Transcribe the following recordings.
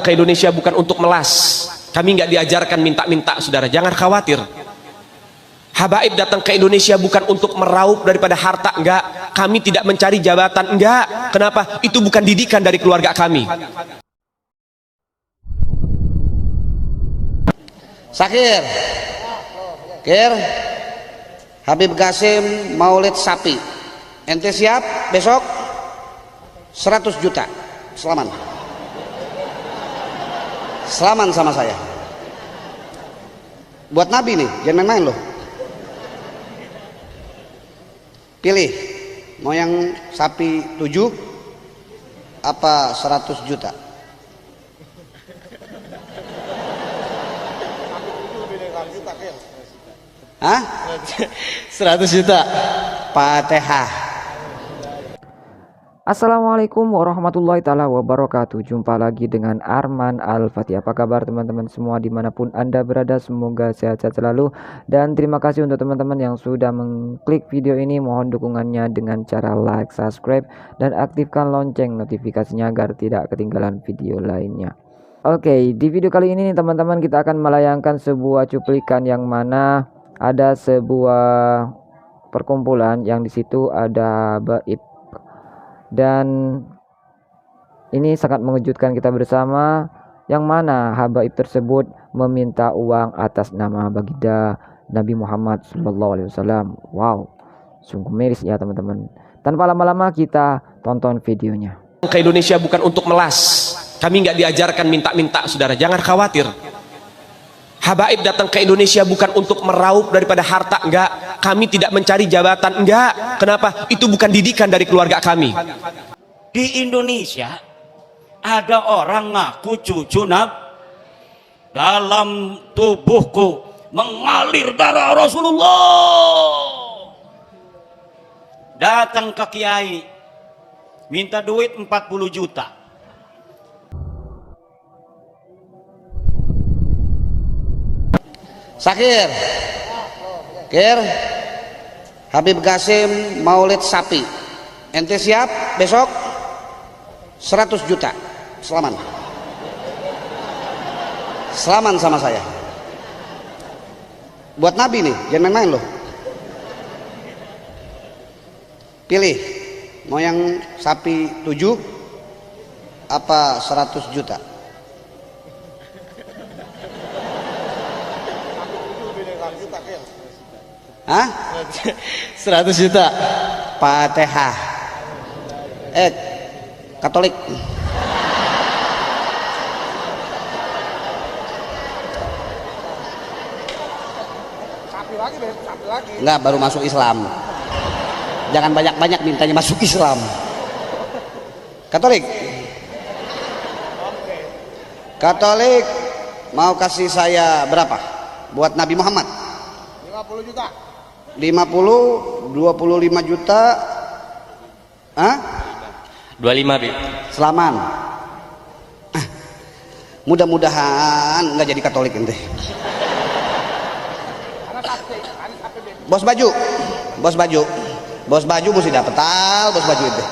Ke Indonesia bukan untuk melas. Kami nggak diajarkan minta-minta, saudara. Jangan khawatir. Habaib datang ke Indonesia bukan untuk meraup daripada harta, enggak. Kami tidak mencari jabatan, enggak. Kenapa? Itu bukan didikan dari keluarga kami. Sakir, Kir, Habib Qasim Maulid sapi. Ente siap besok 100 juta. Selaman sama saya. Buat Nabi nih, jangan main-main loh. Pilih, mau yang sapi 7 apa 100 juta? Hah? 100 juta. Fatihah. Assalamualaikum warahmatullahi taala wabarakatuh. Jumpa lagi dengan Arman Al-Fatih. Apa kabar teman-teman semua dimanapun anda berada, semoga sehat-sehat selalu. Dan terima kasih untuk teman-teman yang sudah mengklik video ini. Mohon dukungannya dengan cara like, subscribe, dan aktifkan lonceng notifikasinya agar tidak ketinggalan video lainnya. Oke, di video kali ini teman-teman kita akan melayangkan sebuah cuplikan yang mana ada sebuah perkumpulan yang disitu ada Habaib. Dan ini sangat mengejutkan kita bersama, yang mana habaib tersebut meminta uang atas nama baginda Nabi Muhammad SAW. Wow, sungguh miris ya teman-teman. Tanpa lama-lama kita tonton videonya. Ke Indonesia bukan untuk melas. Kami nggak diajarkan minta-minta, saudara. Jangan khawatir. Habaib datang ke Indonesia bukan untuk meraup daripada harta, enggak. Kami tidak mencari jabatan, enggak. Kenapa? Itu bukan didikan dari keluarga kami. Di Indonesia ada orang ngaku cucu Nabi. Dalam tubuhku mengalir darah Rasulullah. Datang ke kiai, minta duit 40 juta. Sakir, Kir, Habib Qasim Maulid sapi. Ente siap besok 100 juta. Selaman sama saya. Buat Nabi nih, jangan main-main loh. Pilih, mau yang sapi 7 apa 100 juta? Hah? 100 juta. Fatihah. Katolik. Sapi lagi. Enggak, baru masuk Islam. Jangan banyak-banyak mintanya masuk Islam. Katolik. Katolik mau kasih saya berapa? Buat Nabi Muhammad? 50 juta. 50, 25 juta. Hah? 25 Bib. Selaman. Mudah-mudahan nggak jadi Katolik ente. Bos baju, bos baju mesti dapet bos baju ente.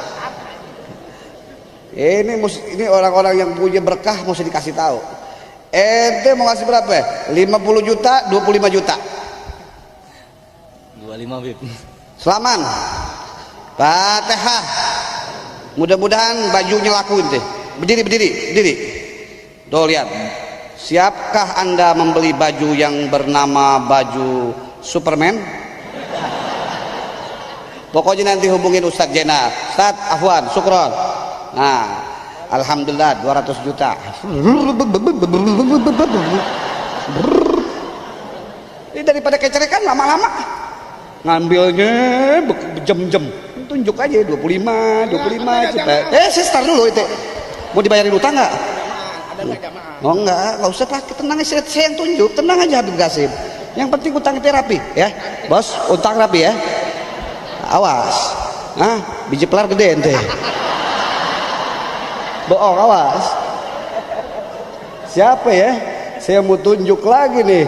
Ini orang-orang yang punya berkah mesti dikasih tahu. Ente mau kasih berapa ya? 50 juta, 25 juta. 25 Bib. Selaman. Fatihah. Mudah-mudahan bajunya laku ente. Berdiri. Tuh lihat. Siapkah Anda membeli baju yang bernama baju Superman? Pokoknya nanti hubungin Ustadz Jena. Ustadz Afwan, Sukron. Nah, alhamdulillah 200 juta. Ini daripada kecerekan lama-lama. Ngambilnya jam-jam. Tunjuk aja 25 juta. Saya start dulu itu. Mau dibayarin utang nggak? Oh enggak usah lah, tenang aja, saya yang tunjuk. Tenang aja Habib Qasim. Yang penting utang terapi ya. Bos, utang rapi ya. Awas. Biji pelar gede ente. Bohong, awas. Siapa ya? Saya mau tunjuk lagi nih.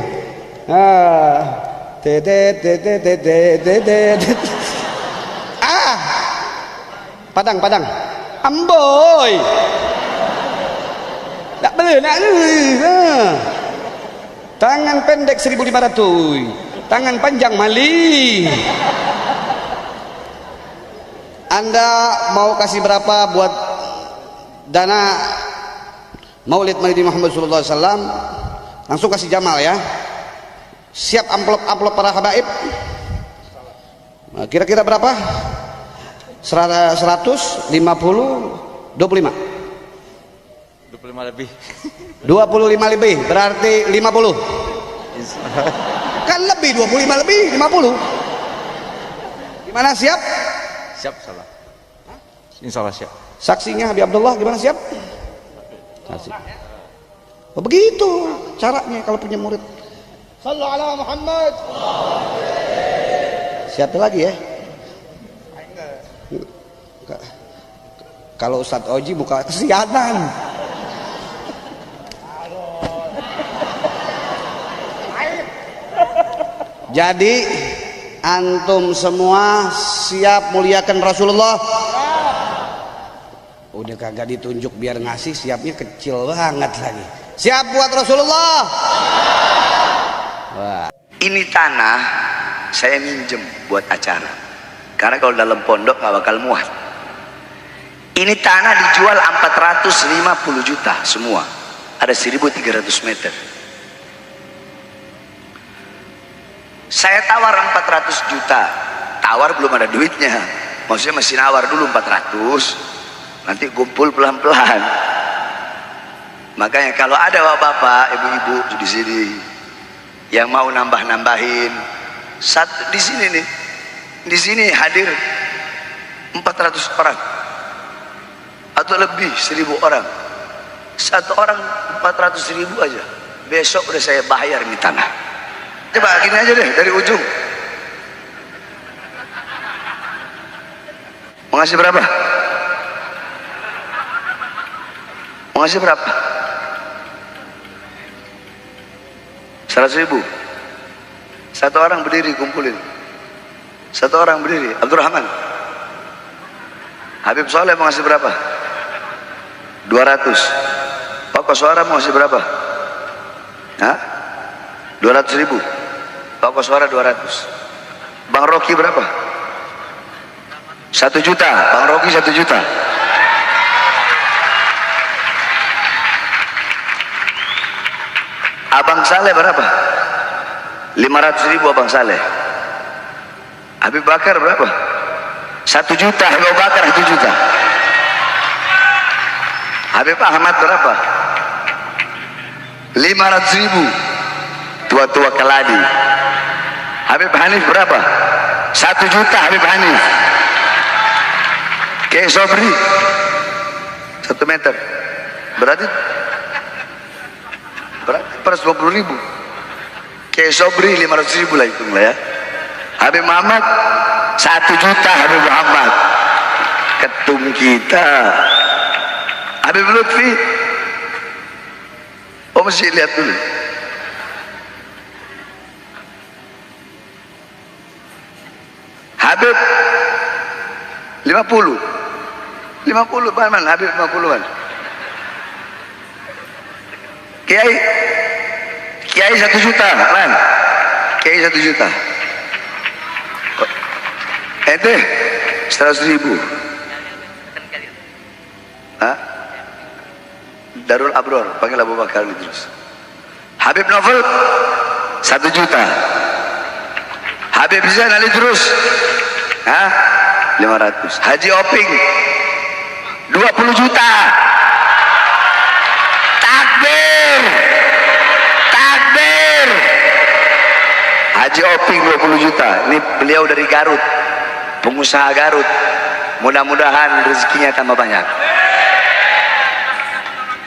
Padang Amboy. Tak Tangan pendek 1.500, tangan panjang mali. Anda mau kasih berapa buat dana Maulid Nabi Muhammad SAW? Langsung kasih Jamal ya. Siap amplop para habaib. Nah, kira-kira berapa? 100, 50, 25. 25 lebih. 25 lebih berarti 50. Kan lebih 25 lebih 50. Gimana, siap? Siap, salah. Insya Allah siap. Saksinya Habib Abdullah gimana, siap? Kasih. Oh, begitu caranya kalau punya murid. Sallu ala Muhammad. Siapa lagi ya? Kalau Ustadz Oji buka kesianan. Jadi antum semua siap muliakan Rasulullah. Udah kagak ditunjuk biar ngasih, siapnya kecil banget lagi. Siap buat Rasulullah. Wah. Ini tanah saya minjem buat acara, karena kalau dalam pondok gak bakal muat. Ini tanah dijual 450 juta semua, ada 1.300 meter. Saya tawar 400 juta, tawar belum ada duitnya, maksudnya masih nawar dulu 400, nanti kumpul pelan-pelan. Makanya kalau ada bapak, ibu-ibu di sini yang mau nambah-nambahin, di sini nih, di sini hadir 400 orang atau lebih 1.000 orang, satu orang 400.000 aja, besok udah saya bayar ini tanah. Coba gini aja deh dari ujung. Mau ngasih berapa? Mau ngasih berapa? 100.000. Satu orang berdiri kumpulin. Satu orang berdiri. Abdurrahman. Habib Soleh mau ngasih berapa? 200. Pokok suara mau ngasih berapa? Hah? 200.000. Pokok suara 200. Bang Rocky berapa? 1 juta. Bang Rocky 1 juta. Abang Saleh berapa? 500.000 Abang Saleh. Habib Bakar berapa? 1 juta. Habib Bakar 1 juta. Habib Ahmad berapa? 500.000. Tua-tua keladi. Habib Hanif berapa? 1 juta Habib Hanif. Kiai Sobri 1 meter. Berarti per 20.000. Kiai Sobri 500.000 lah, hitung lah ya. Habib Muhammad 1 juta Habib Muhammad. Ketum kita. Habib Lutfi. Oh, mesti lihat dulu. Habib 50. 50 mana? Habib 50-an. Kiai 1 juta, kan? Kiai 1 juta. Ente 100.000. Hah? Darul Abror, panggil Abu Bakar terus. Habib Novel 1 juta. Habib Zain Ali terus. Hah? 500. Haji Oping 20 juta. Takbir. Takbir. Haji Oping 20 juta. Ini beliau dari Garut. Pengusaha Garut. Mudah-mudahan rezekinya tambah banyak.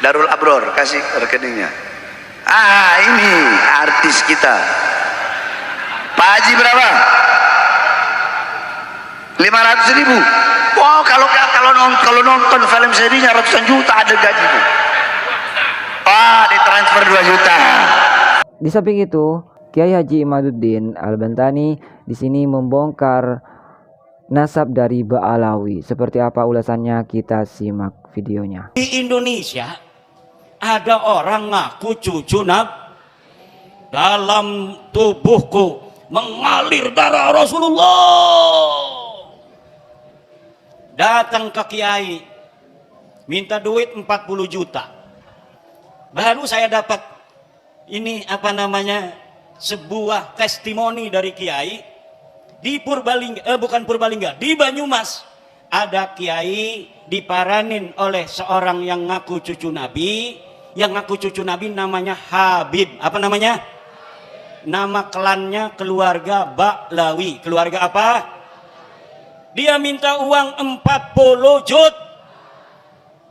Darul Abror kasih rekeningnya. Ini artis kita. Pak Haji berapa? 500.000. Wow, kalau nonton film serinya ratusan juta ada gajinya. Ditransfer 2 juta. Di samping itu, Kiai Haji Imaduddin Al-Bantani di sini membongkar nasab dari Ba'alawi. Seperti apa ulasannya, kita simak videonya. Di Indonesia ada orang ngaku cucu Nabi. Dalam tubuhku mengalir darah Rasulullah. Datang ke kiai, minta duit 40 juta. Baru saya dapat ini apa namanya, sebuah testimoni dari kiai di Purbalingga, bukan Purbalingga, di Banyumas. Ada kiai diparanin oleh seorang yang ngaku cucu Nabi. Yang ngaku cucu Nabi namanya Habib. Apa namanya? Nama klannya keluarga Baklawi. Keluarga apa? Dia minta uang 40 jut.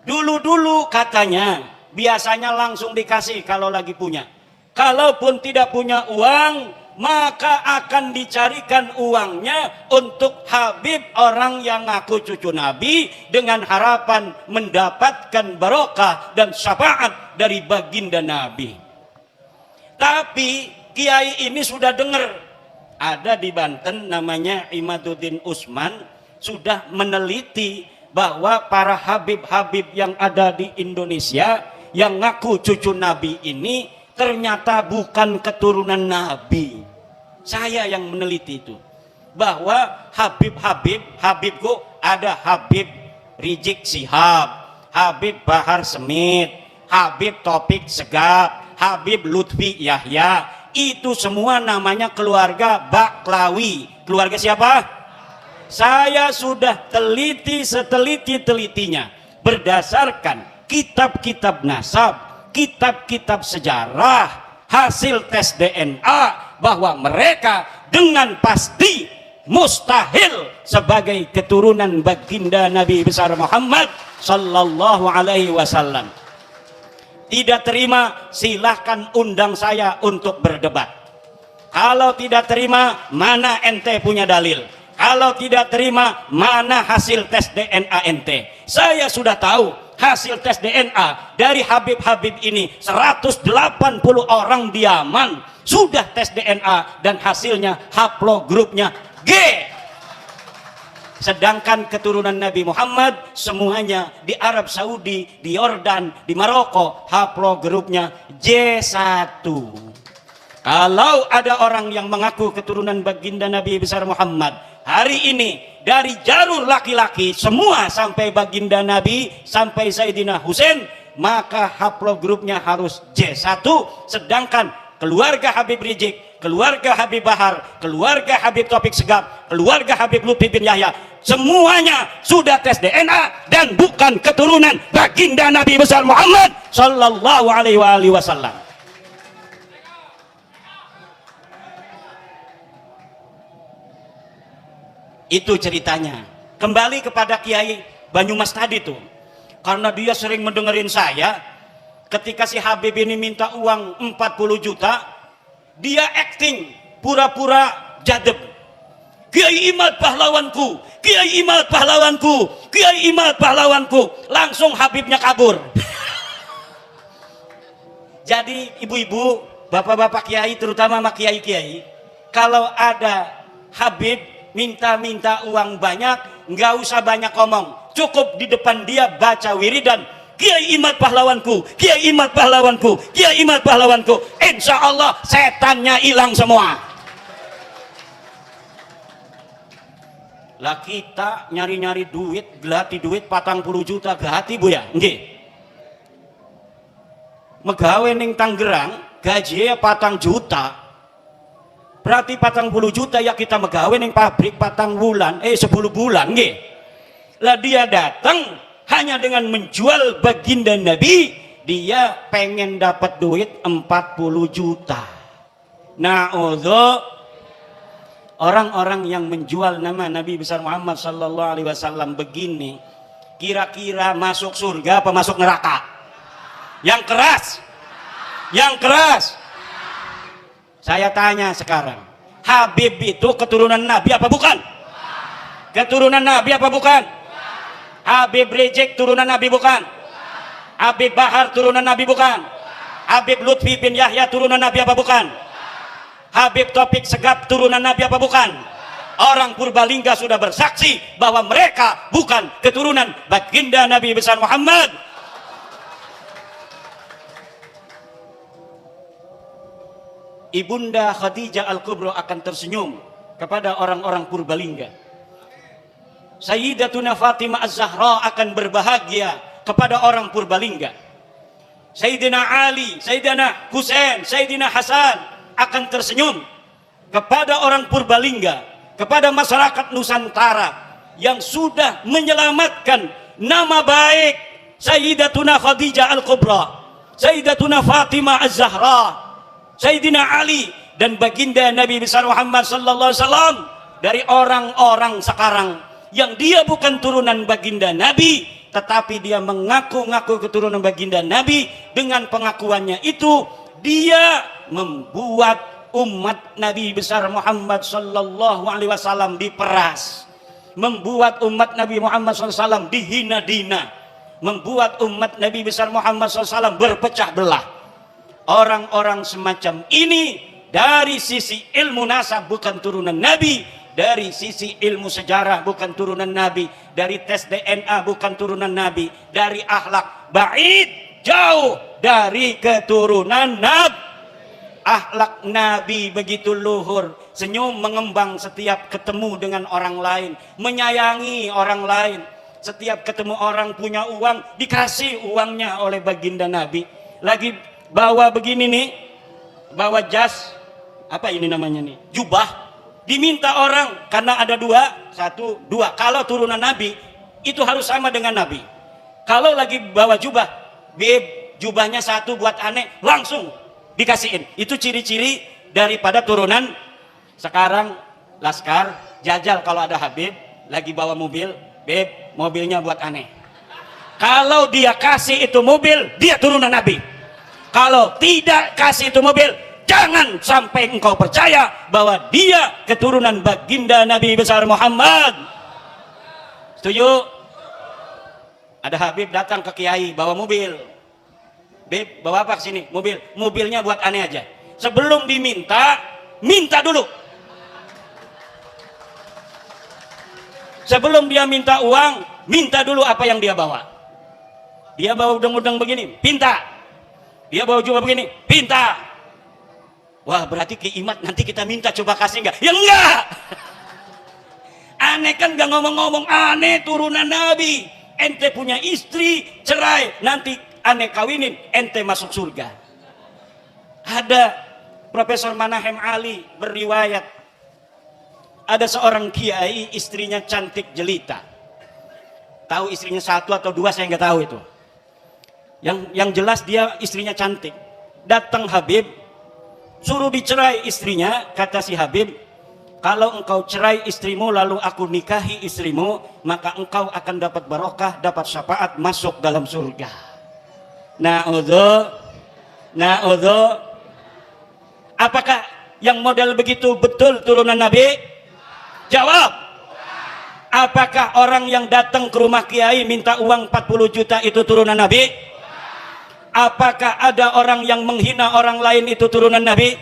Dulu-dulu katanya biasanya langsung dikasih kalau lagi punya. Kalaupun tidak punya uang, maka akan dicarikan uangnya untuk Habib, orang yang ngaku cucu Nabi, dengan harapan mendapatkan barokah dan syafaat dari baginda Nabi. Tapi kiai ini sudah dengar, ada di Banten namanya Imaduddin Usman, sudah meneliti bahwa para Habib-Habib yang ada di Indonesia yang ngaku cucu Nabi ini ternyata bukan keturunan Nabi. Saya yang meneliti itu, bahwa Habibku ada Habib Rizik Sihab, Habib Bahar Smith, Habib Taufik Segaf, Habib Lutfi Yahya, itu semua namanya keluarga Baklawi. Keluarga siapa? Saya sudah teliti seteliti-telitinya berdasarkan kitab-kitab nasab, kitab-kitab sejarah, hasil tes DNA, bahwa mereka dengan pasti mustahil sebagai keturunan baginda Nabi besar Muhammad sallallahu alaihi wasallam. Tidak terima, silahkan undang saya untuk berdebat. Kalau tidak terima, mana ente punya dalil? Kalau tidak terima, mana hasil tes DNA ente? Saya sudah tahu hasil tes DNA dari Habib-Habib ini, 180 orang di Yaman sudah tes DNA dan hasilnya haplogrupnya G. Sedangkan keturunan Nabi Muhammad semuanya di Arab Saudi, di Yordan, di Maroko, haplogrupnya J1. Kalau ada orang yang mengaku keturunan baginda Nabi besar Muhammad hari ini, dari jalur laki-laki semua sampai baginda Nabi, sampai Sayyidina Husain, maka haplogrupnya harus J1. Sedangkan keluarga Habib Rizik, keluarga Habib Bahar, keluarga Habib Taufik Segaf, keluarga Habib Lutfi bin Yahya, semuanya sudah tes DNA dan bukan keturunan baginda Nabi besar Muhammad sallallahu alaihi wasallam. Itu ceritanya. Kembali kepada Kiai Banyumas tadi tuh, karena dia sering mendengerin saya. Ketika si Habib ini minta uang 40 juta, dia acting pura-pura jadeb. Kiai Imad pahlawanku, Kiai Imad pahlawanku, Kiai Imad pahlawanku. Langsung Habibnya kabur. Jadi ibu-ibu, bapak-bapak kiai, terutama sama kiai-kiai, kalau ada Habib minta uang banyak, nggak usah banyak ngomong, cukup di depan dia baca wiridan, Kiai Imad pahlawanku, Kiai Imad pahlawanku, Kiai Imad pahlawanku. Insya Allah setannya hilang semua. Lah kita nyari-nyari duit, gelati duit 40 juta gati bu ya, nggih. Megawe ning Tangerang gajinya 4 juta. Berarti 40 juta ya kita megawe ning pabrik 10 bulan nggih. Lah dia datang hanya dengan menjual baginda Nabi, dia pengen dapat duit 40 juta. Nah, orang-orang yang menjual nama Nabi besar Muhammad sallallahu alaihi wasallam begini, kira-kira masuk surga apa masuk neraka? Yang keras. Yang keras. Saya tanya sekarang, Habib itu keturunan Nabi apa bukan? Keturunan Nabi apa bukan? Habib Rizik turunan Nabi bukan? Habib Bahar turunan Nabi bukan? Habib Lutfi bin Yahya turunan Nabi apa bukan? Habib Taufik Segaf turunan Nabi apa bukan? Orang Purbalingga sudah bersaksi bahwa mereka bukan keturunan baginda Nabi besar Muhammad. Ibunda Khadijah Al-Kubra akan tersenyum kepada orang-orang Purbalingga. Sayyidatuna Fatimah Az-Zahra akan berbahagia kepada orang Purbalingga. Sayyidina Ali, Sayyidina Husain, Sayyidina Hasan akan tersenyum kepada orang Purbalingga, kepada masyarakat Nusantara yang sudah menyelamatkan nama baik Sayyidatuna Khadijah Al-Kubra, Sayyidatuna Fatimah Az-Zahra, Sayyidina Ali dan baginda Nabi besar Muhammad sallallahu alaihi wasallam dari orang-orang sekarang yang dia bukan turunan baginda Nabi, tetapi dia mengaku-ngaku keturunan baginda Nabi. Dengan pengakuannya itu dia membuat umat Nabi besar Muhammad sallallahu alaihi wasallam diperas, membuat umat Nabi Muhammad SAW dihina-dina, membuat umat Nabi besar Muhammad SAW berpecah belah. Orang-orang semacam ini dari sisi ilmu nasab bukan turunan Nabi, dari sisi ilmu sejarah bukan turunan Nabi, dari tes DNA bukan turunan Nabi, dari akhlak ba'id, jauh dari keturunan Nabi. Akhlak Nabi begitu luhur, senyum mengembang setiap ketemu dengan orang lain, menyayangi orang lain. Setiap ketemu orang punya uang, dikasih uangnya oleh baginda Nabi. Lagi bawa begini nih, bawa jas, apa ini namanya nih, jubah, diminta orang karena ada dua. Kalau turunan Nabi itu harus sama dengan Nabi. Kalau lagi bawa jubah, jubahnya satu buat aneh, langsung dikasihin. Itu ciri-ciri daripada turunan. Sekarang Laskar jajal kalau ada Habib lagi bawa mobil, mobilnya buat aneh. Kalau dia kasih itu mobil, dia turunan Nabi. Kalau tidak kasih itu mobil, jangan sampai engkau percaya bahwa dia keturunan baginda Nabi besar Muhammad. Setuju? Ada Habib datang ke Kiai bawa mobil. Beb, bawa apa ke sini? Mobil. Mobilnya buat aneh aja. Sebelum diminta, minta dulu. Sebelum dia minta uang, minta dulu apa yang dia bawa. Dia bawa udang-udang begini, pinta. Dia bawa jubah begini, pinta. Wah, berarti kiimat nanti kita minta coba kasih enggak? Ya enggak. Aneh kan enggak ngomong-ngomong, aneh turunan Nabi. Ente punya istri, cerai, nanti aneh kawinin, ente masuk surga. Ada Profesor Manahem Ali berriwayat, ada seorang kiai istrinya cantik jelita. Tahu istrinya satu atau dua saya nggak tahu itu. Yang jelas dia istrinya cantik. Datang Habib, suruh dicerai istrinya. Kata si Habib, kalau engkau cerai istrimu lalu aku nikahi istrimu, maka engkau akan dapat barokah, dapat syafaat, masuk dalam surga. Na'udzu. Apakah yang model begitu betul turunan Nabi? Jawab. Apakah orang yang datang ke rumah kiai minta uang 40 juta itu turunan Nabi? Apakah ada orang yang menghina orang lain itu turunan Nabi?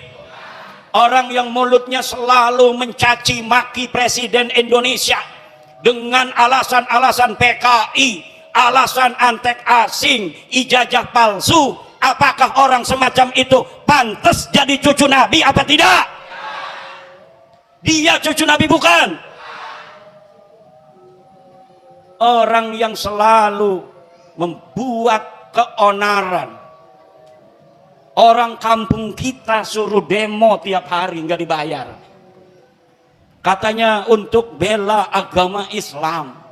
Orang yang mulutnya selalu mencaci maki Presiden Indonesia dengan alasan-alasan PKI, alasan antek asing, ijazah palsu. Apakah orang semacam itu pantas jadi cucu Nabi apa tidak? Dia cucu Nabi bukan? Orang yang selalu membuat keonaran. Orang kampung kita suruh demo tiap hari nggak dibayar. Katanya untuk bela agama Islam.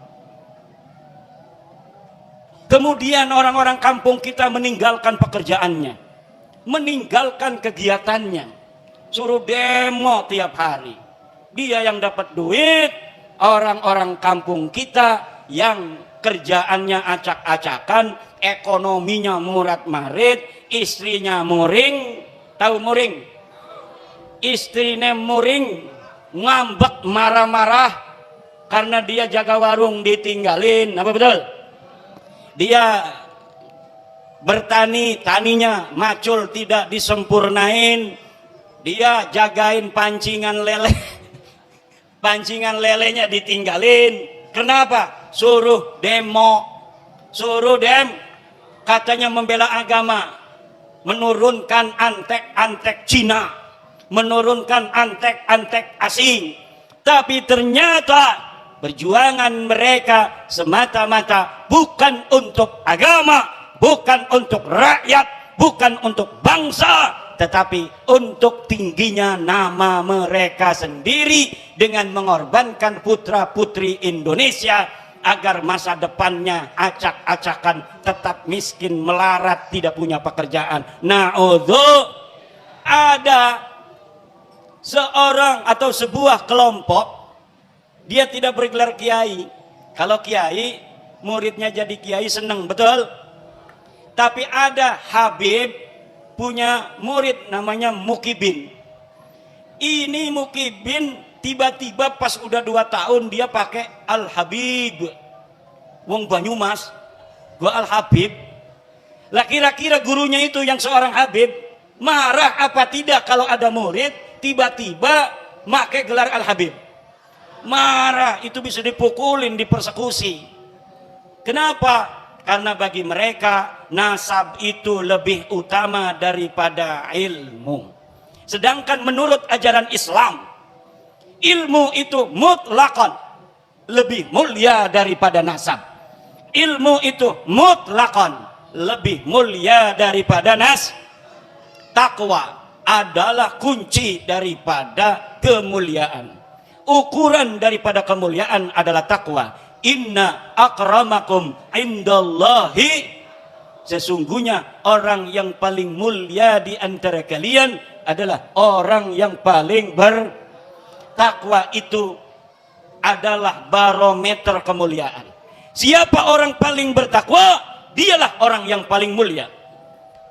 Kemudian orang-orang kampung kita meninggalkan pekerjaannya, meninggalkan kegiatannya, suruh demo tiap hari. Dia yang dapat duit, orang-orang kampung kita yang kerjaannya acak-acakan, ekonominya murat-marit, istrinya muring. Tahu muring? Istrinya muring, ngambek marah-marah karena dia jaga warung ditinggalin. Apa betul? Dia bertani, taninya macul tidak disempurnain. Dia jagain pancingan lele, pancingan lelenya ditinggalin. Kenapa? Suruh demo, katanya membela agama, menurunkan antek-antek Cina, menurunkan antek-antek asing, tapi ternyata perjuangan mereka semata-mata bukan untuk agama, bukan untuk rakyat, bukan untuk bangsa, tetapi untuk tingginya nama mereka sendiri dengan mengorbankan putra-putri Indonesia agar masa depannya acak-acakan, tetap miskin, melarat, tidak punya pekerjaan. Na'udzu. Ada seorang atau sebuah kelompok, dia tidak bergelar kiai. Kalau kiai, muridnya jadi kiai senang, betul? Tapi ada Habib punya murid namanya Mukibin. Ini Mukibin tiba-tiba pas udah 2 tahun dia pakai Al-Habib. Wong Banyumas, gua Al-Habib. Lah kira-kira gurunya itu yang seorang Habib marah apa tidak kalau ada murid tiba-tiba pakai gelar Al-Habib? Marah, itu bisa dipukulin, dipersekusi. Kenapa? Karena bagi mereka nasab itu lebih utama daripada ilmu. Sedangkan menurut ajaran Islam, ilmu itu mutlakon lebih mulia daripada nasab. Ilmu itu mutlakon lebih mulia daripada takwa adalah kunci daripada kemuliaan. Ukuran daripada kemuliaan adalah takwa. Inna akramakum indallahi, sesungguhnya orang yang paling mulia di antara kalian adalah orang yang paling bertakwa. Itu adalah barometer kemuliaan. Siapa orang paling bertakwa, dialah orang yang paling mulia.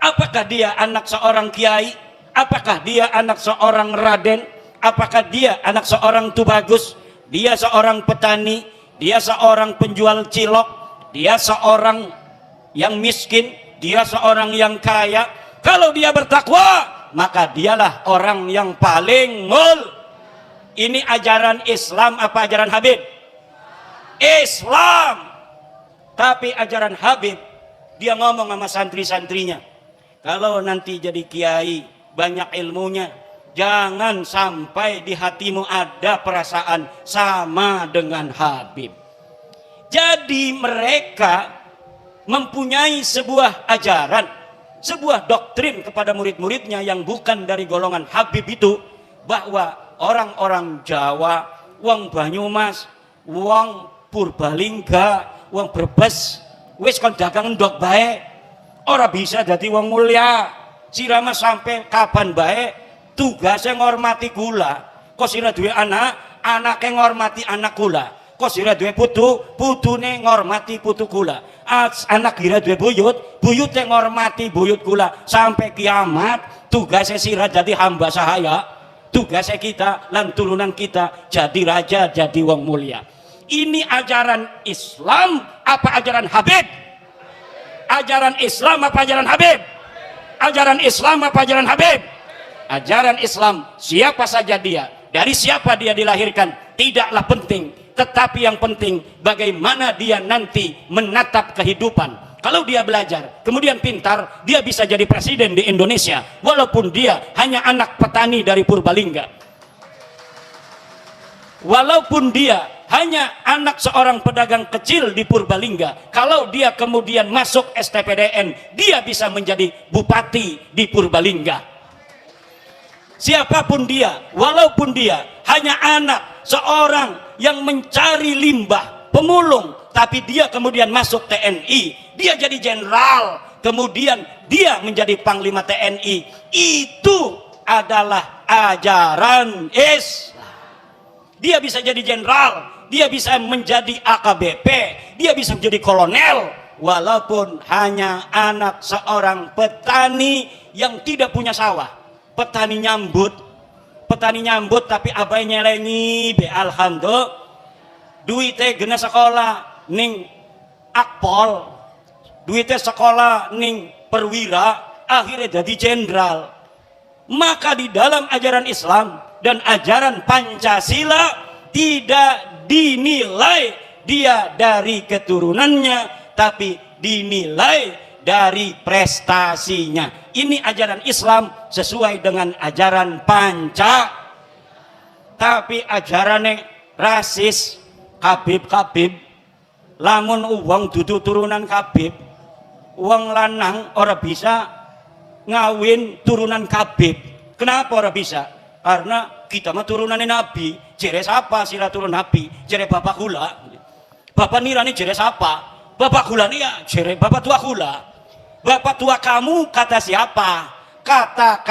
Apakah dia anak seorang kiai? Apakah dia anak seorang raden? Apakah dia anak seorang tubagus? Dia seorang petani? Dia seorang penjual cilok? Dia seorang yang miskin? Dia seorang yang kaya? Kalau dia bertakwa, maka dialah orang yang paling Ini ajaran Islam apa ajaran Habib? Islam. Tapi ajaran Habib, dia ngomong sama santri-santrinya, kalau nanti jadi kiai banyak ilmunya, jangan sampai di hatimu ada perasaan sama dengan Habib. Jadi mereka mempunyai sebuah ajaran, sebuah doktrin kepada murid-muridnya yang bukan dari golongan Habib itu, bahwa orang-orang Jawa, wong Banyumas, wong Purbalingga, wong Brebes wis kon dagang ndok bae, ora bisa jadi wong mulia. Sirama sampai kapan bae tugasnya ngormati kula. Kok sira duwe anak, anake ngormati anak kula. Kok sira duwe putu, putune ngormati putu kula. Anak kira duwe buyut, buyute ngormati buyut kula. Sampai kiamat tugasnya sira jadi hamba sahaya. Tugasnya kita lan turunan kita jadi raja, jadi wong mulia. Ini ajaran Islam apa ajaran Habib? Ajaran Islam apa ajaran Habib? Ajaran Islam apa ajaran Habib? Ajaran Islam, siapa saja dia, dari siapa dia dilahirkan, tidaklah penting. Tetapi yang penting bagaimana dia nanti menatap kehidupan. Kalau dia belajar, kemudian pintar, dia bisa jadi presiden di Indonesia, walaupun dia hanya anak petani dari Purbalingga. Walaupun dia hanya anak seorang pedagang kecil di Purbalingga, kalau dia kemudian masuk STPDN, dia bisa menjadi bupati di Purbalingga. Siapapun dia, walaupun dia hanya anak seorang yang mencari limbah, pemulung, tapi dia kemudian masuk TNI, dia jadi jenderal, kemudian dia menjadi panglima TNI, itu adalah ajaran Islam. Dia bisa jadi jenderal, dia bisa menjadi AKBP, dia bisa menjadi kolonel, walaupun hanya anak seorang petani yang tidak punya sawah. Petani nyambut tapi abai nyelengi be, alhamdulillah duitnya gena sekolah ning Akpol, duitnya sekolah ning Perwira, akhirnya jadi jenderal. Maka di dalam ajaran Islam dan ajaran Pancasila tidak dinilai dia dari keturunannya, tapi dinilai dari prestasinya. ini ajaran Islam sesuai dengan ajaran Panca. Tapi ajarannya rasis, Habib, lamun uang dudu turunan Habib, uang lanang ora bisa ngawin turunan Habib. Kenapa ora bisa? Karena kita mah turunannya Nabi. Jere siapa sila turun Nabi? Jere bapak kula. Bapak nirani jere siapa? Bapak kula nih ya jere bapak tua kula. Bapak tua kamu kata siapa? Kata.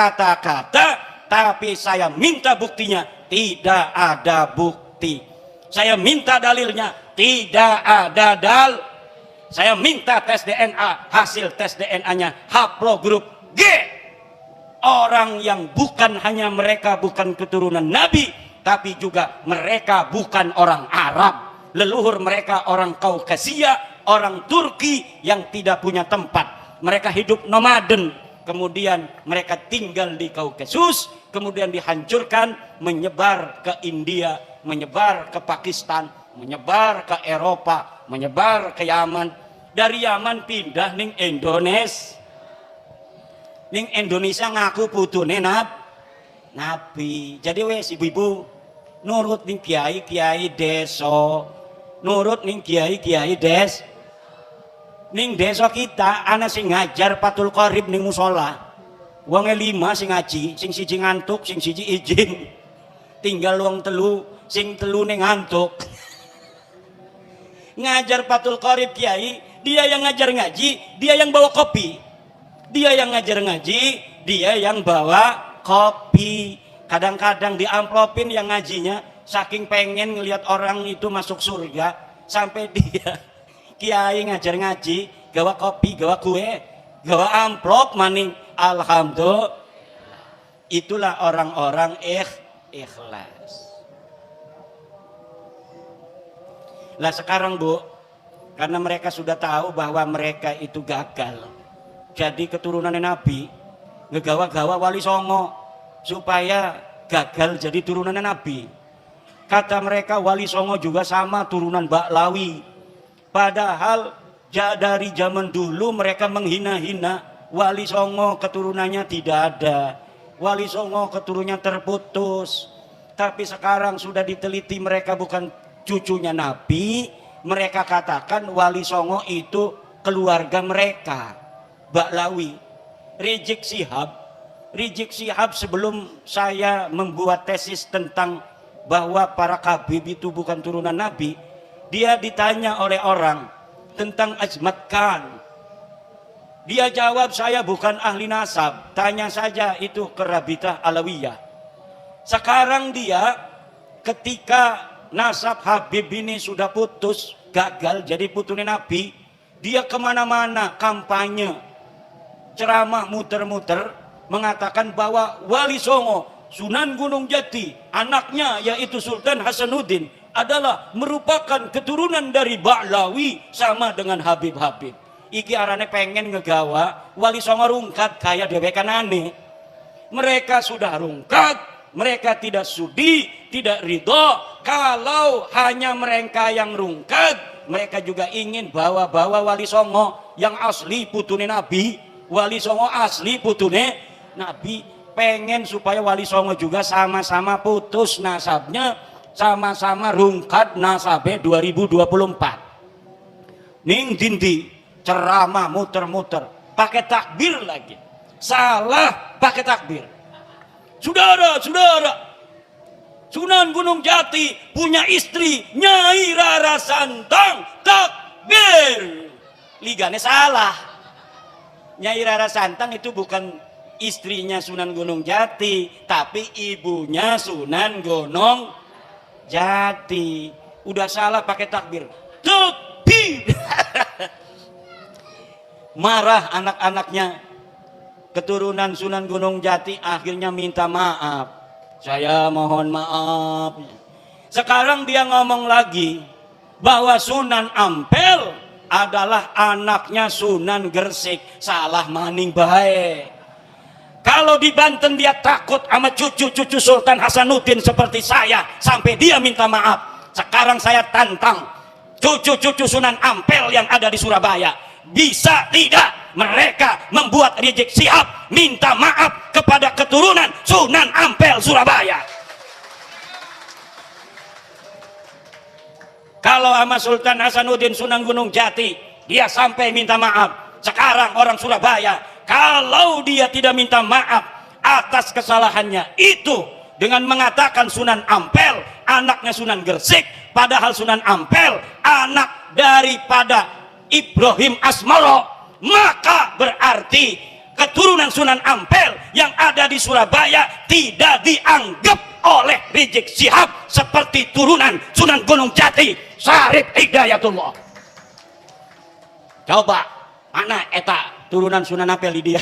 Tapi saya minta buktinya. Tidak ada bukti. Saya minta dalilnya. Tidak ada Saya minta tes DNA. Hasil tes DNA-nya haplogrup G. Orang yang bukan hanya mereka bukan keturunan Nabi, tapi juga mereka bukan orang Arab. Leluhur mereka orang Kaukasia, orang Turki yang tidak punya tempat. Mereka hidup nomaden. Kemudian mereka tinggal di Kaukasus, kemudian dihancurkan, menyebar ke India, menyebar ke Pakistan, menyebar ke Eropa, menyebar ke Yaman. Dari Yaman pindah ning Indonesia. Ning Indonesia ngaku putune Nabi. Jadi wes ibu-ibu nurut ning kiai desa, nurut ning kiai des. Ning desa kita ana sing ngajar Fathul Qorib ning musola. Wonge 5 sing ngaji, sing siji ngantuk, sing siji izin. Tinggal wong telu, sing telu ning ngantuk. Ngajar Fathul Qorib kiai, dia yang ngajar ngaji, dia yang bawa kopi. Dia yang ngajar ngaji, dia yang bawa kopi. Kadang-kadang diamplopin yang ngajinya, saking pengen ngelihat orang itu masuk surga, sampai dia kiai ngajar ngaji, gawa kopi, gawa kue, gawa amplop maning. Alhamdulillah. Itulah orang-orang ikhlas. Lah sekarang Bu, karena mereka sudah tahu bahwa mereka itu gagal jadi keturunan Nabi, ngegawa-gawa Wali Songo supaya gagal jadi turunan Nabi. Kata mereka Wali Songo juga sama turunan Baklawi. Padahal dari zaman dulu mereka menghina-hina Wali Songo keturunannya tidak ada. Wali Songo keturunannya terputus. Tapi sekarang sudah diteliti mereka bukan cucunya Nabi. Mereka katakan Wali Songo itu keluarga mereka. Baklawi. Rizik Syihab sebelum saya membuat tesis tentang bahwa para Habib itu bukan turunan Nabi, dia ditanya oleh orang tentang Ajmat Khan. Dia jawab, saya bukan ahli nasab, tanya saja itu ke Rabitah Alawiyah. Sekarang dia ketika nasab Habib ini sudah putus, gagal jadi putune Nabi, dia kemana-mana kampanye, ceramah muter-muter mengatakan bahwa Wali Songo Sunan Gunung Jati anaknya yaitu Sultan Hasanuddin adalah merupakan keturunan dari Baklawi sama dengan Habib-Habib. Iki arane pengen ngegawa Wali Songo rungkat kayak dewekan aneh. Mereka sudah rungkat, mereka tidak sudi, tidak ridho. Kalau hanya mereka yang rungkat, mereka juga ingin bawa-bawa Wali Songo yang asli putune Nabi. Wali Songo asli putune Nabi, pengen supaya Wali Songo juga sama-sama putus nasabnya, sama-sama rungkat nasabnya 2024. Ning dindi ceramah muter-muter pakai takbir lagi, salah pakai takbir. Saudara, Sunan Gunung Jati punya istri Nyai Rara Santang, takbir. Ligane salah. Nyai Rara Santang itu bukan istrinya Sunan Gunung Jati, tapi ibunya Sunan Gunung Jati. Udah salah pakai takbir. Takbir. Marah anak-anaknya. Keturunan Sunan Gunung Jati akhirnya minta maaf. Saya mohon maaf. Sekarang dia ngomong lagi bahwa Sunan Ampel adalah anaknya Sunan Gresik. Salah maning baik. Kalau di Banten dia takut sama cucu-cucu Sultan Hasanuddin seperti saya sampai dia minta maaf. Sekarang saya tantang cucu-cucu Sunan Ampel yang ada di Surabaya, bisa tidak mereka membuat Rizik Syihab minta maaf kepada keturunan Sunan Ampel Surabaya. Kalau sama Sultan Hasanuddin Sunan Gunung Jati dia sampai minta maaf, sekarang orang Surabaya kalau dia tidak minta maaf atas kesalahannya itu dengan mengatakan Sunan Ampel anaknya Sunan Gresik, padahal Sunan Ampel anak daripada Ibrahim Asmoro, maka berarti keturunan Sunan Ampel yang ada di Surabaya tidak dianggap oleh Rizik Syihab seperti turunan Sunan Gunung Jati Syarif Hidayatullah. Coba mana eta turunan Sunan Ampel di dia?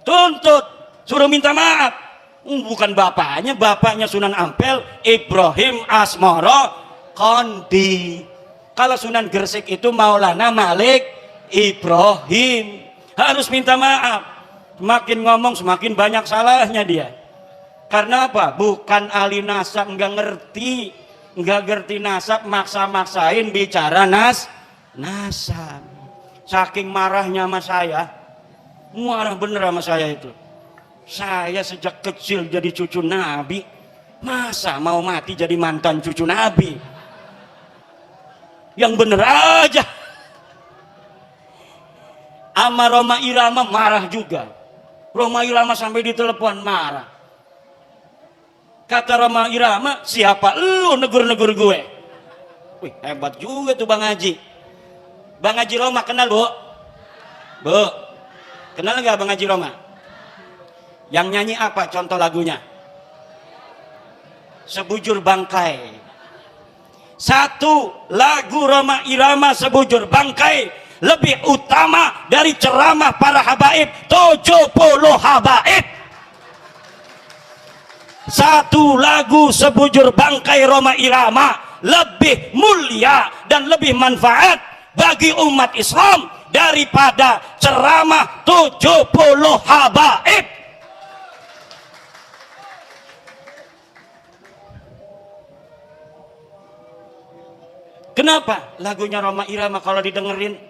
Tuntut, suruh minta maaf. Bukan bapaknya Sunan Ampel Ibrahim Asmoro Kondi. Kalau Sunan Gresik itu Maulana Malik Ibrahim, harus minta maaf. Semakin ngomong semakin banyak salahnya dia. Karena apa? Bukan ahli nasab, nggak ngerti nasab, maksa-maksain bicara nasab. Saking marahnya sama saya, marah bener sama saya itu. Saya sejak kecil jadi cucu Nabi, masa mau mati jadi mantan cucu Nabi? Yang bener aja. Ama Roma Irama marah juga. Roma Irama sampai ditelepon marah. Kata Roma Irama, siapa lu negur-negur gue? Wih, hebat juga tuh Bang Haji. Bang Haji Roma kenal, Bu? Bu, kenal nggak Bang Haji Roma? Yang nyanyi apa contoh lagunya? Sebujur Bangkai. Satu lagu Roma Irama Sebujur Bangkai lebih utama dari ceramah para habaib 70 habaib. Satu lagu Sebujur Bangkai Roma Irama lebih mulia dan lebih manfaat bagi umat Islam daripada ceramah 70 habaib. Kenapa lagunya Roma Irama kalau didengerin,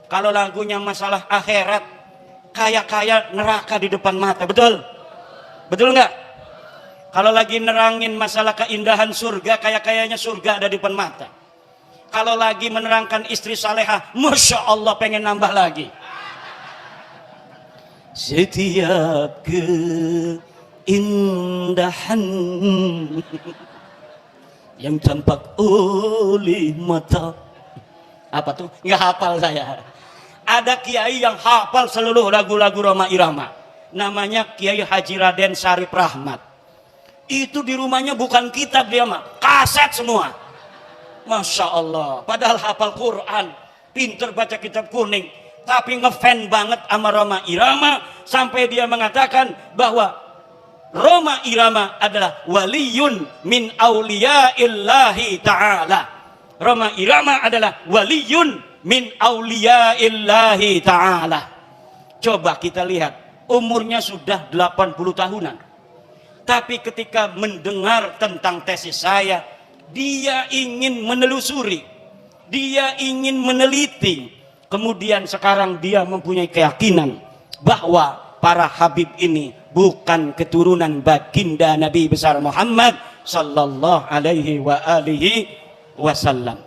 kalau lagunya masalah akhirat, kaya-kaya neraka di depan mata, betul? Betul nggak? Kalau lagi nerangin masalah keindahan surga, kaya-kayanya surga ada di depan mata. Kalau lagi menerangkan istri salehah, Masya Allah pengen nambah lagi. Setiap keindahan yang tampak oleh mata. Apa tuh? Nggak hafal saya. Ada kiai yang hafal seluruh lagu-lagu Roma Irama. Namanya Kiai Haji Raden Syarif Rahmat. Itu di rumahnya bukan kitab dia mah, kaset semua. Masya Allah. Padahal hafal Quran, pinter baca kitab kuning, tapi ngefan banget sama Roma Irama sampai dia mengatakan bahwa Roma Irama adalah waliyun min auliyaillahi ta'ala. Roma Irama adalah waliyun min auliyaillahi ta'ala. Coba kita lihat, umurnya sudah 80 tahunan. Tapi ketika mendengar tentang tesis saya, dia ingin menelusuri, dia ingin meneliti. Kemudian sekarang dia mempunyai keyakinan bahwa para habib ini bukan keturunan baginda Nabi besar Muhammad sallallahu alaihi wa alihi wasallam.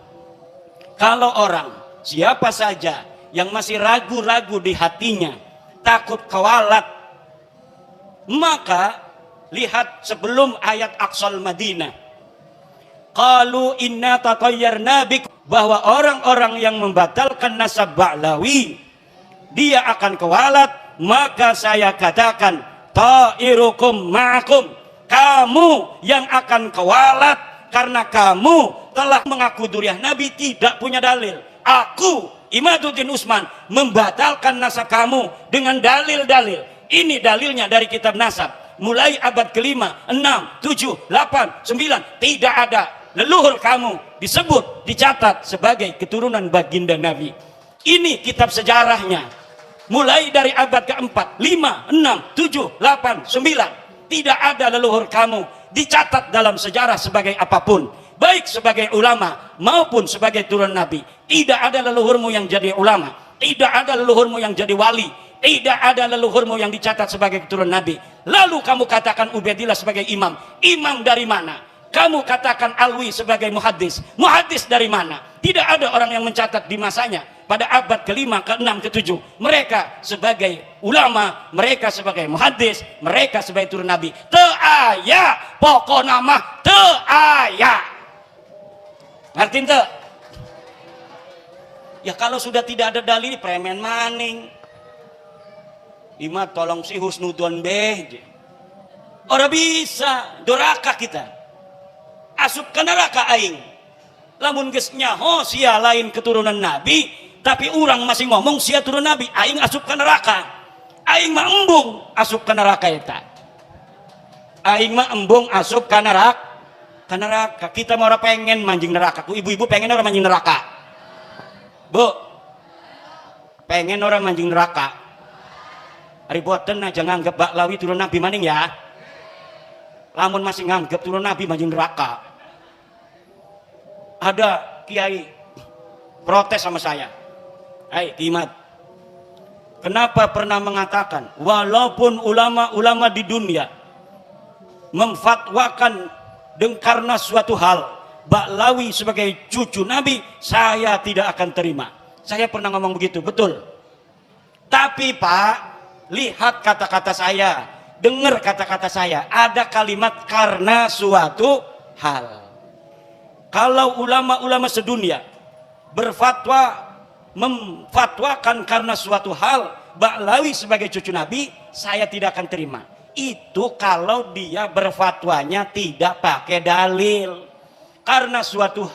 Kalau orang siapa saja yang masih ragu-ragu di hatinya, takut kewalat, maka lihat sebelum ayat Aqsal Madinah. Qalu inna tatayyarna bik, bahwa orang-orang yang membatalkan nasab Ba'lawi dia akan kewalat, maka saya katakan ta'irukum ma'akum, kamu yang akan kewalat karena kamu telah mengaku duriah Nabi tidak punya dalil. Aku Imaduddin Utsman membatalkan nasab kamu dengan dalil-dalil. Ini dalilnya dari kitab nasab mulai abad ke-5, 6, 7, 8, 9 tidak ada leluhur kamu disebut, dicatat sebagai keturunan baginda Nabi. Ini kitab sejarahnya mulai dari abad ke-4, 5, 6, 7, 8, 9 tidak ada leluhur kamu dicatat dalam sejarah sebagai apapun. baik sebagai ulama maupun sebagai turun Nabi. Tidak ada leluhurmu yang jadi ulama, tidak ada leluhurmu yang jadi wali, tidak ada leluhurmu yang dicatat sebagai keturunan Nabi. Lalu kamu katakan Ubaidillah sebagai imam. Imam dari mana? Kamu katakan Alwi sebagai muhaddis. Muhaddis dari mana? Tidak ada orang yang mencatat di masanya pada abad ke-5, ke-6, ke-7. Mereka sebagai ulama, mereka sebagai muhaddis, mereka sebagai turun Nabi. Teu aya, pokok nama teu aya. Ngerti ente? Ya kalau sudah tidak ada dalil, premen maning. Ima tolong si husnudon beh. Orang bisa doraka kita. Asup ke neraka aing. Lamun geus nyaho sia lain keturunan Nabi, tapi orang masih ngomong sia turun Nabi, aing asup ke neraka. Aing mah embung asup ke neraka eta. Aing mah embung asup ke neraka. Ke neraka. Kita mau orang pengen manjing neraka. Ku ibu-ibu pengen orang manjing neraka. Bu, pengen orang manjing neraka. Riboten aja nganggep Baklawi turun Nabi maning ya. Lamun masih nganggep turun Nabi manjing neraka. Ada kiai protes sama saya. Hai Kimat, kenapa pernah mengatakan walaupun ulama-ulama di dunia memfatwakan karena suatu hal Baklawi sebagai cucu Nabi, saya tidak akan terima. Saya pernah ngomong begitu, betul. Tapi Pak, lihat kata-kata saya, dengar kata-kata saya, ada kalimat karena suatu hal. Kalau ulama-ulama sedunia berfatwa, memfatwakan karena suatu hal Baklawi sebagai cucu Nabi, saya tidak akan terima. Itu kalau dia berfatwanya tidak pakai dalil. Karena suatu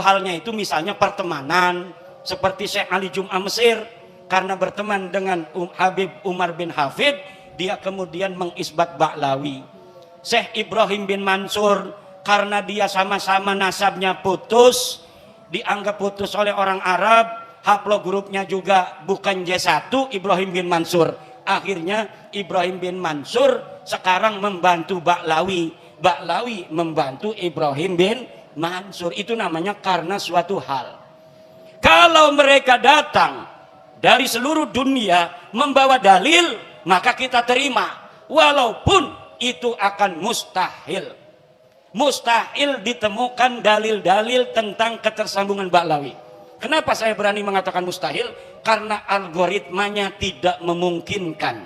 halnya itu misalnya pertemanan, seperti Syekh Ali Jum'ah Mesir, karena berteman dengan Habib Umar bin Hafid, dia kemudian mengisbat Baklawi. Syekh Ibrahim bin Mansur, karena dia sama-sama nasabnya putus, dianggap putus oleh orang Arab, haplogrupnya juga bukan J1, Ibrahim bin Mansur. Akhirnya Ibrahim bin Mansur sekarang membantu Baklawi, Baklawi membantu Ibrahim bin Mansur. Itu namanya karena suatu hal. Kalau mereka datang dari seluruh dunia membawa dalil, maka kita terima, walaupun itu akan mustahil. Mustahil ditemukan dalil-dalil tentang ketersambungan Baklawi. Kenapa saya berani mengatakan mustahil? Karena algoritmanya tidak memungkinkan.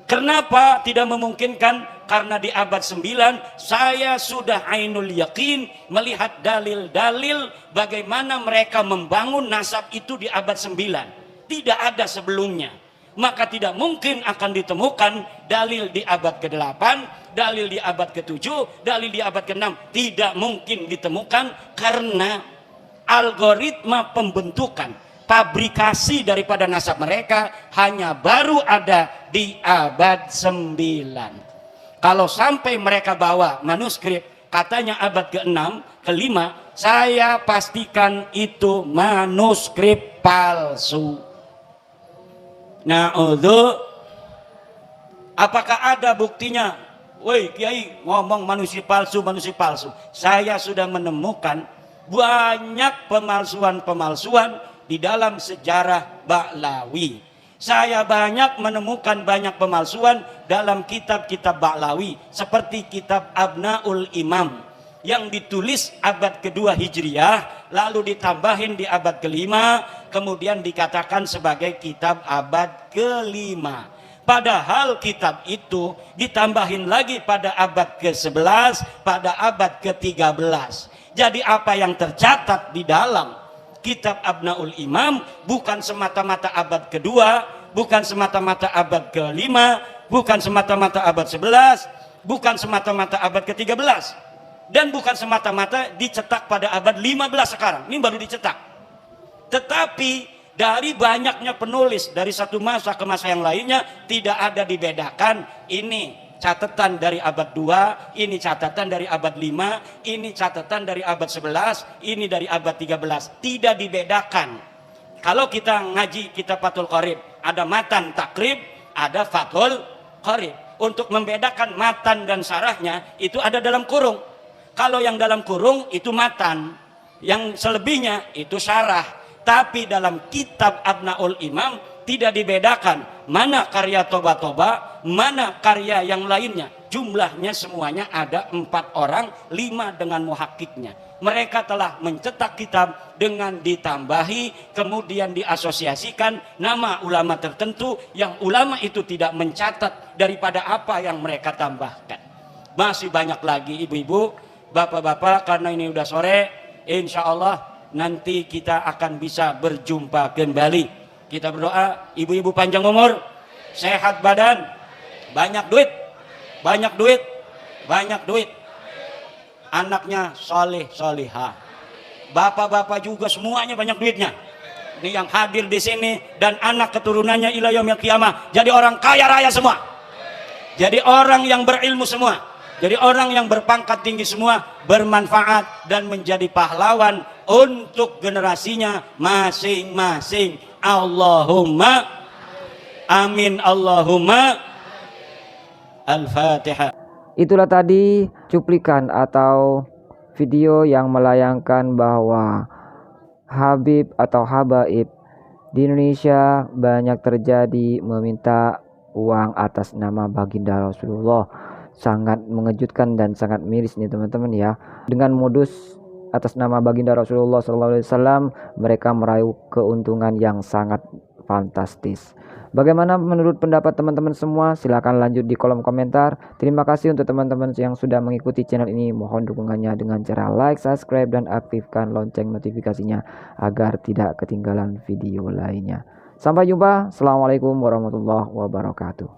Kenapa tidak memungkinkan? Karena di abad 9 saya sudah ainul yakin melihat dalil-dalil bagaimana mereka membangun nasab itu di abad 9. Tidak ada sebelumnya. Maka tidak mungkin akan ditemukan dalil di abad ke-8, dalil di abad ke-7, dalil di abad ke-6. Tidak mungkin ditemukan karena algoritma pembentukan, fabrikasi daripada nasab mereka hanya baru ada di abad 9. Kalau sampai mereka bawa manuskrip, katanya abad ke-6, ke-5, saya pastikan itu manuskrip palsu. Nah, apakah ada buktinya? Woi Kiai ngomong manusia palsu, manusia palsu. Saya sudah menemukan banyak pemalsuan-pemalsuan di dalam sejarah Baklawi. Saya banyak menemukan banyak pemalsuan dalam kitab-kitab Baklawi, seperti kitab Abnaul Imam yang ditulis abad kedua Hijriah, lalu ditambahin di abad ke-5, kemudian dikatakan sebagai kitab abad ke-5. Padahal kitab itu ditambahin lagi pada abad ke-11, pada abad ke-13. Jadi apa yang tercatat di dalam kitab Abnaul Imam bukan semata-mata abad kedua, bukan semata-mata abad ke-5, bukan semata-mata abad 11, bukan semata-mata abad ke-13. Dan bukan semata-mata dicetak pada abad 15 sekarang. Ini baru dicetak. Tetapi dari banyaknya penulis dari satu masa ke masa yang lainnya tidak ada dibedakan. Ini catatan dari abad 2, ini catatan dari abad 5, ini catatan dari abad 11, ini dari abad 13. Tidak dibedakan. Kalau kita ngaji kitab Fathul Qorib, ada matan takrib, ada Fathul Qorib. Untuk membedakan matan dan sarahnya itu ada dalam kurung. Kalau yang dalam kurung itu matan, yang selebihnya itu syarah. Tapi dalam kitab Abnaul Imam tidak dibedakan mana karya Toba-Toba, mana karya yang lainnya. Jumlahnya semuanya ada 4 orang, 5 dengan muhakkiknya. Mereka telah mencetak kitab dengan ditambahi, kemudian diasosiasikan nama ulama tertentu yang ulama itu tidak mencatat daripada apa yang mereka tambahkan. Masih banyak lagi ibu-ibu, bapak-bapak, karena ini udah sore, insya Allah nanti kita akan bisa berjumpa kembali. Kita berdoa, ibu-ibu panjang umur, sehat badan, banyak duit, banyak duit, banyak duit. Anaknya soleh solihah, bapak-bapak juga semuanya banyak duitnya. Ini yang hadir di sini dan anak keturunannya ila yaumil qiyamah jadi orang kaya raya semua, jadi orang yang berilmu semua, jadi orang yang berpangkat tinggi semua, bermanfaat dan menjadi pahlawan untuk generasinya masing-masing. Allahumma amin, Allahumma. Al-Fatihah. Itulah tadi cuplikan atau video yang melayangkan bahwa Habib atau habaib di Indonesia banyak terjadi meminta uang atas nama baginda Rasulullah. Sangat mengejutkan dan sangat miris nih teman-teman ya. Dengan modus atas nama baginda Rasulullah SAW mereka meraih keuntungan yang sangat fantastis. Bagaimana menurut pendapat teman-teman semua? Silahkan lanjut di kolom komentar. Terima kasih untuk teman-teman yang sudah mengikuti channel ini. Mohon dukungannya dengan cara like, subscribe, dan aktifkan lonceng notifikasinya agar tidak ketinggalan video lainnya. Sampai jumpa. Assalamualaikum warahmatullahi wabarakatuh.